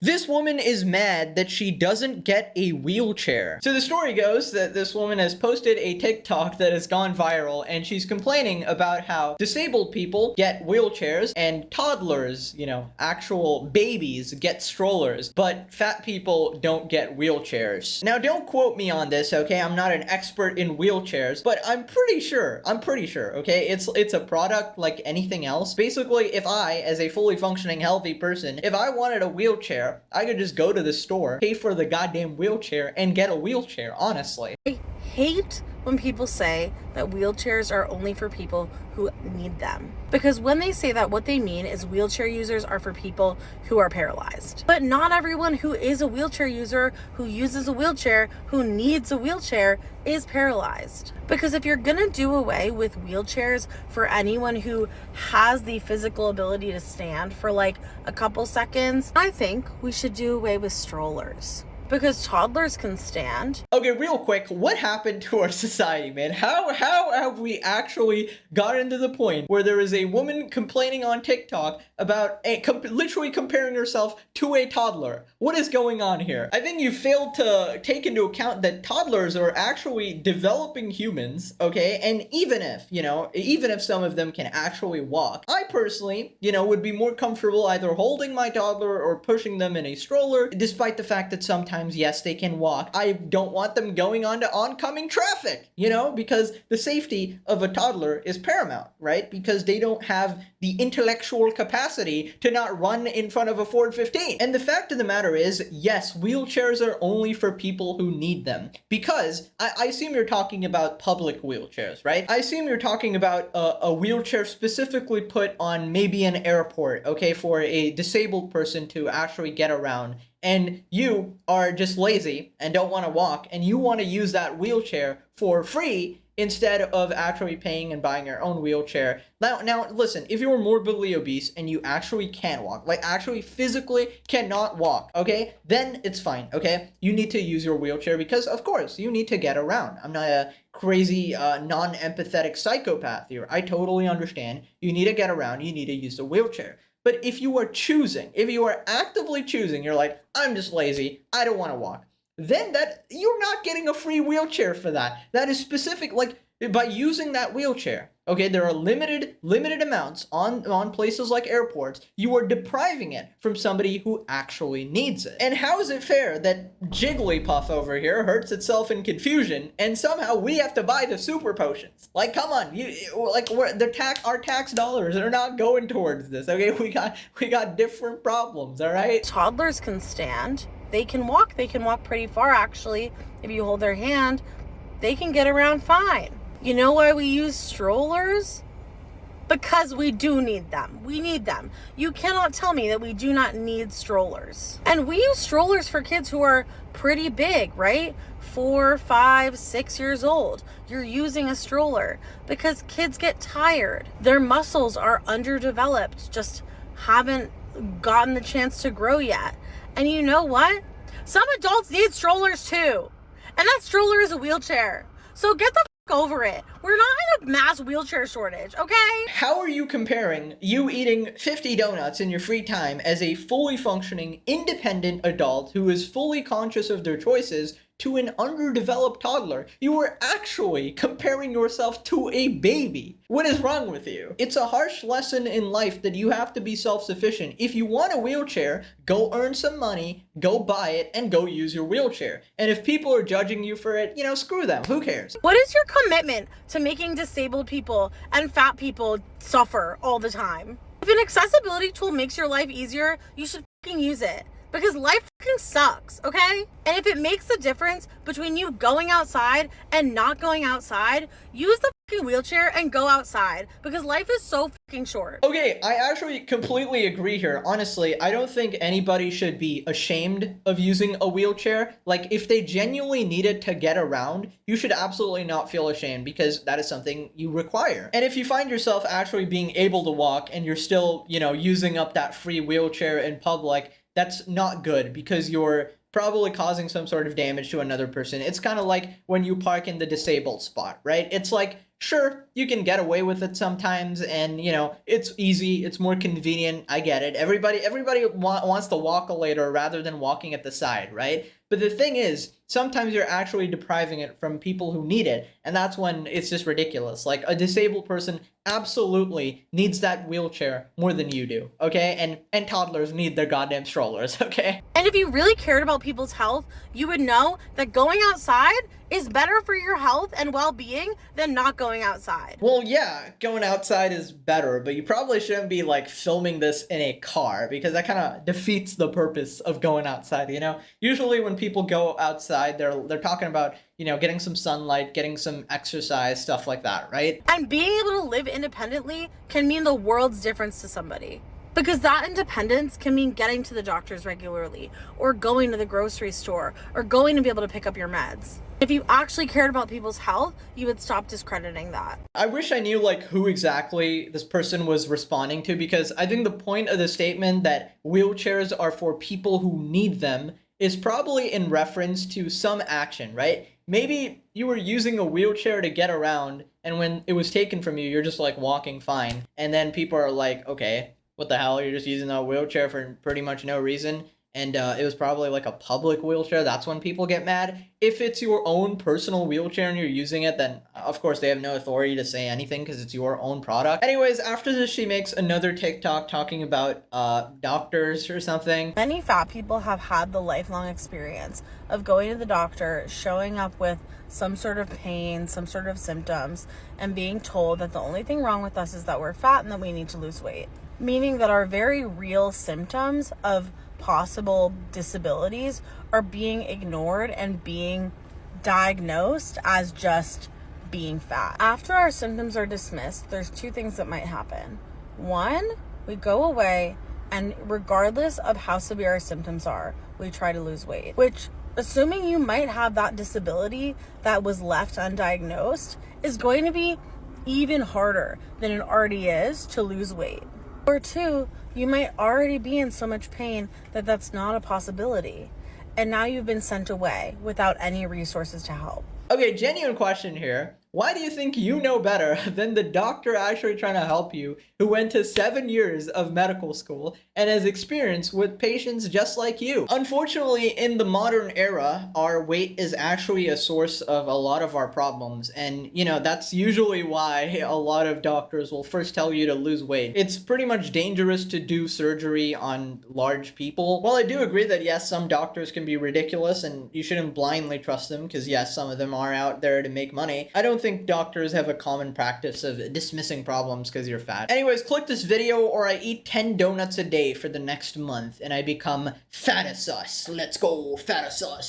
This woman is mad that she doesn't get a wheelchair. So the story goes that this woman has posted a TikTok that has gone viral, and she's complaining about how disabled people get wheelchairs and toddlers, actual babies, get strollers, but fat people don't get wheelchairs. Now, don't quote me on this, okay? I'm not an expert in wheelchairs, but I'm pretty sure, okay? It's a product like anything else. Basically, if I, as a fully functioning healthy person, if I wanted a wheelchair, I could just go to the store, pay for the goddamn wheelchair, and get a wheelchair, honestly. I hate when people say that wheelchairs are only for people who need them. Because when they say that, what they mean is wheelchair users are for people who are paralyzed. But not everyone who is a wheelchair user, who uses a wheelchair, who needs a wheelchair, is paralyzed. Because if you're gonna do away with wheelchairs for anyone who has the physical ability to stand for like a couple seconds, I think we should do away with strollers. Because toddlers can stand. Okay, real quick, what happened to our society, man? How have we actually gotten to the point where there is a woman complaining on TikTok about literally comparing herself to a toddler? What is going on here? I think you failed to take into account that toddlers are actually developing humans, okay? And even if some of them can actually walk, I personally, would be more comfortable either holding my toddler or pushing them in a stroller, despite the fact that sometimes, yes, they can walk. I don't want them going onto oncoming traffic, because the safety of a toddler is paramount, right? Because they don't have the intellectual capacity to not run in front of a Ford 15. And the fact of the matter is, yes, wheelchairs are only for people who need them. Because I assume you're talking about public wheelchairs, right? I assume you're talking about a wheelchair specifically put on maybe an airport, okay, for a disabled person to actually get around. And you are just lazy and don't want to walk, and you want to use that wheelchair for free instead of actually paying and buying your own wheelchair. Now, listen, if you're morbidly obese and you actually can't walk, like actually physically cannot walk, okay, then it's fine, okay? You need to use your wheelchair because, of course, you need to get around. I'm not a crazy, non-empathetic psychopath here. I totally understand. You need to get around. You need to use the wheelchair. But if you are actively choosing, you're like, I'm just lazy, I don't want to walk, then you're not getting a free wheelchair for that. That is specific, like, by using that wheelchair, okay, there are limited amounts on places like airports. You are depriving it from somebody who actually needs it. And how is it fair that Jigglypuff over here hurts itself in confusion, and somehow we have to buy the super potions? Like, come on, our tax dollars are not going towards this. Okay, we got different problems. All right. Toddlers can stand. They can walk. They can walk pretty far, actually. If you hold their hand, they can get around fine. You know why we use strollers? Because we do need them. We need them. You cannot tell me that we do not need strollers. And we use strollers for kids who are pretty big, right? 4, 5, 6 years old. You're using a stroller because kids get tired. Their muscles are underdeveloped, just haven't gotten the chance to grow yet. And you know what? Some adults need strollers too. And that stroller is a wheelchair. So get the over it. We're not in a mass wheelchair shortage, okay? How are you comparing you eating 50 donuts in your free time as a fully functioning, independent adult who is fully conscious of their choices to an underdeveloped toddler? You are actually comparing yourself to a baby. What is wrong with you? It's a harsh lesson in life that you have to be self-sufficient. If you want a wheelchair, go earn some money, go buy it, and go use your wheelchair. And if people are judging you for it, screw them. Who cares? What is your commitment to making disabled people and fat people suffer all the time? If an accessibility tool makes your life easier, you should fucking use it. Because life fucking sucks, okay? And if it makes a difference between you going outside and not going outside, use the fucking wheelchair and go outside. Because life is so fucking short. Okay, I actually completely agree here. Honestly, I don't think anybody should be ashamed of using a wheelchair. Like, if they genuinely need it to get around, you should absolutely not feel ashamed because that is something you require. And if you find yourself actually being able to walk and you're still, using up that free wheelchair in public, that's not good because you're probably causing some sort of damage to another person. It's kind of like when you park in the disabled spot, right? It's like Sure, you can get away with it sometimes, and you know, it's easy, it's more convenient. I get it. Everybody wants to walk a later rather than walking at the side, right? But the thing is, sometimes you're actually depriving it from people who need it, and that's when it's just ridiculous. Like, a disabled person absolutely needs that wheelchair more than you do, okay? And toddlers need their goddamn strollers, okay? And if you really cared about people's health, you would know that going outside is better for your health and well-being than not going outside. Well, yeah, going outside is better, but you probably shouldn't be like filming this in a car because that kind of defeats the purpose of going outside, you know? Usually when people go outside, they're talking about, you know, getting some sunlight, getting some exercise, stuff like that, right? And being able to live independently can mean the world's difference to somebody. Because that independence can mean getting to the doctors regularly, or going to the grocery store, or going to be able to pick up your meds. If you actually cared about people's health, you would stop discrediting that. I wish I knew like who exactly this person was responding to, because I think the point of the statement that wheelchairs are for people who need them is probably in reference to some action, right? Maybe you were using a wheelchair to get around, and when it was taken from you, you're just like walking fine. And then people are like, okay, what the hell? You're just using a wheelchair for pretty much no reason. And it was probably like a public wheelchair. That's when people get mad. If it's your own personal wheelchair and you're using it, then of course they have no authority to say anything because it's your own product. Anyways, after this, she makes another TikTok talking about doctors or something. Many fat people have had the lifelong experience of going to the doctor, showing up with some sort of pain, some sort of symptoms, and being told that the only thing wrong with us is that we're fat and that we need to lose weight. Meaning that our very real symptoms of possible disabilities are being ignored and being diagnosed as just being fat. After our symptoms are dismissed, there's two things that might happen. One, we go away, and regardless of how severe our symptoms are, we try to lose weight, which, assuming you might have that disability that was left undiagnosed, is going to be even harder than it already is to lose weight. Or two, you might already be in so much pain that that's not a possibility. And now you've been sent away without any resources to help. Okay, genuine question here. Why do you think you know better than the doctor actually trying to help you, who went to 7 years of medical school and has experience with patients just like you? Unfortunately, in the modern era, our weight is actually a source of a lot of our problems. And, you know, that's usually why a lot of doctors will first tell you to lose weight. It's pretty much dangerous to do surgery on large people. While I do agree that, yes, some doctors can be ridiculous and you shouldn't blindly trust them, because, yes, some of them are out there to make money, I don't think doctors have a common practice of dismissing problems because you're fat. Anyways, click this video or I eat 10 donuts a day for the next month and I become fat as us. Let's go, fat as us.